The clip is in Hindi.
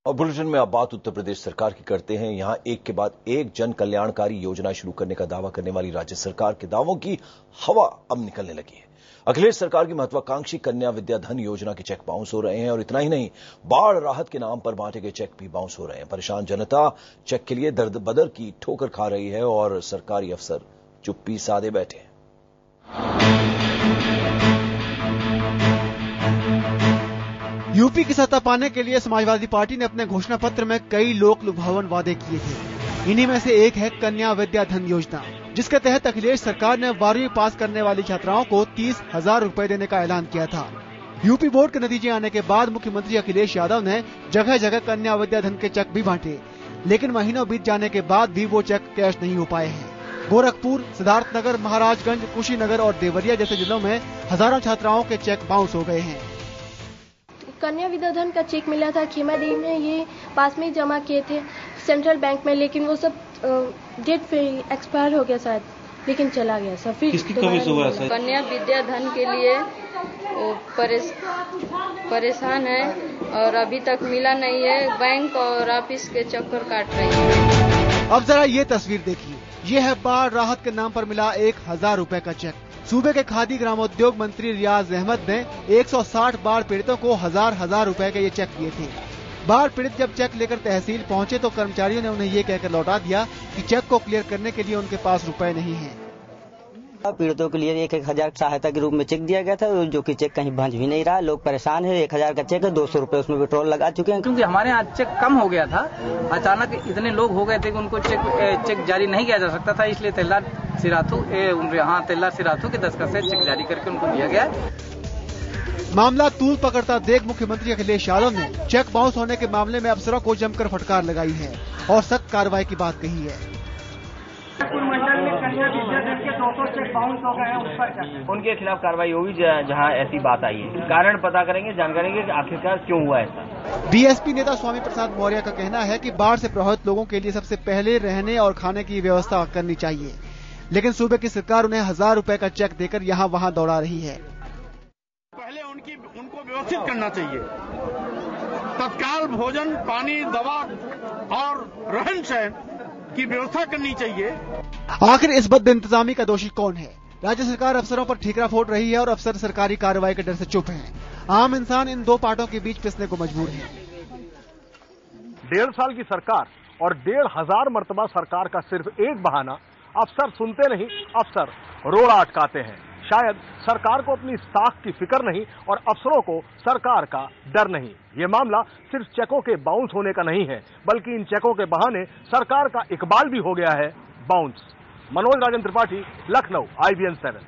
और बुलेटिन में अब बात उत्तर प्रदेश सरकार की करते हैं। यहां एक के बाद एक जन कल्याणकारी योजना शुरू करने का दावा करने वाली राज्य सरकार के दावों की हवा अब निकलने लगी है। अखिलेश सरकार की महत्वाकांक्षी कन्या विद्या धन योजना के चेक बाउंस हो रहे हैं और इतना ही नहीं, बाढ़ राहत के नाम पर बांटे गए चेक भी बाउंस हो रहे हैं। परेशान जनता चेक के लिए दर्द बदर की ठोकर खा रही है और सरकारी अफसर चुप्पी साधे बैठे हैं। यूपी की सत्ता पाने के लिए समाजवादी पार्टी ने अपने घोषणा पत्र में कई लोक लुभावन वादे किए थे। इन्हीं में से एक है कन्या विद्या धन योजना, जिसके तहत अखिलेश सरकार ने 12वीं पास करने वाली छात्राओं को 30,000 रुपए देने का ऐलान किया था। यूपी बोर्ड के नतीजे आने के बाद मुख्यमंत्री अखिलेश यादव ने जगह जगह कन्या विद्या धन के चेक भी बांटे, लेकिन महीनों बीत जाने के बाद भी वो चेक कैश नहीं हो पाए हैं। गोरखपुर, सिद्धार्थनगर, महाराजगंज, कुशीनगर और देवरिया जैसे जिलों में हजारों छात्राओं के चेक बाउंस हो गए हैं। कन्या विद्या धन का चेक मिला था खेमादेवी में, ये पास में ही जमा किए थे सेंट्रल बैंक में, लेकिन वो सब डेट पे एक्सपायर हो गया शायद, लेकिन चला गया सब। फिर किसकी कमी से हुआ सर? कन्या विद्या धन के लिए परेशान है और अभी तक मिला नहीं है। बैंक और ऑफिस के चक्कर काट रही है। अब जरा ये तस्वीर देखिए, ये है बाढ़ राहत के नाम पर मिला 1,000 रुपए का चेक। सूबे के खादी ग्रामोद्योग मंत्री रियाज अहमद ने 160 बाढ़ पीड़ितों को हजार रुपए के ये चेक दिए थे। बाढ़ पीड़ित जब चेक लेकर तहसील पहुंचे तो कर्मचारियों ने उन्हें ये कहकर लौटा दिया कि चेक को क्लियर करने के लिए उनके पास रुपए नहीं है। पीड़ितों के लिए 1,000 सहायता के रूप में चेक दिया गया था, जो कि चेक कहीं बंच भी नहीं रहा। लोग परेशान है। 1,000 का चेक है, 200 रुपए उसमें पेट्रोल लगा चुके हैं। क्योंकि हमारे यहाँ चेक कम हो गया था, अचानक इतने लोग हो गए थे कि उनको चेक जारी नहीं किया जा सकता था, इसलिए तेल्लार सिराथू के दस्तखत से चेक जारी करके उनको दिया गया। मामला तूल पकड़ता देख मुख्यमंत्री अखिलेश यादव ने चेक बाउंस होने के मामले में अफसरों को जमकर फटकार लगाई है और सख्त कार्रवाई की बात कही है। मंडल में कन्या विद्या धन के 200 चेक बाउंस हो गए हैं, उस पर क्या? उनके खिलाफ कार्रवाई होगी जहां ऐसी बात आई है। कारण पता करेंगे, जानकारी कि आखिरकार क्यों हुआ ऐसा। बीएसपी नेता स्वामी प्रसाद मौर्य का कहना है कि बाढ़ से प्रभावित लोगों के लिए सबसे पहले रहने और खाने की व्यवस्था करनी चाहिए, लेकिन सूबे की सरकार उन्हें 1,000 रुपए का चेक देकर यहाँ वहाँ दौड़ा रही है। पहले उनको व्यवस्थित करना चाहिए। तत्काल भोजन, पानी, दवा और रहन सहन की व्यवस्था करनी चाहिए। आखिर इस बदइंतजामी का दोषी कौन है? राज्य सरकार अफसरों पर ठीकरा फोड़ रही है और अफसर सरकारी कार्रवाई के डर से चुप हैं। आम इंसान इन दो पार्टों के बीच पिसने को मजबूर है। 1.5 साल की सरकार और 1,500 मर्तबा सरकार का सिर्फ एक बहाना, अफसर सुनते नहीं, अफसर रोड़ा अटकाते हैं। शायद सरकार को अपनी साख की फिक्र नहीं और अफसरों को सरकार का डर नहीं। ये मामला सिर्फ चेकों के बाउंस होने का नहीं है, बल्कि इन चेकों के बहाने सरकार का इकबाल भी हो गया है बाउंस। मनोज राजन त्रिपाठी, लखनऊ, IBN 7।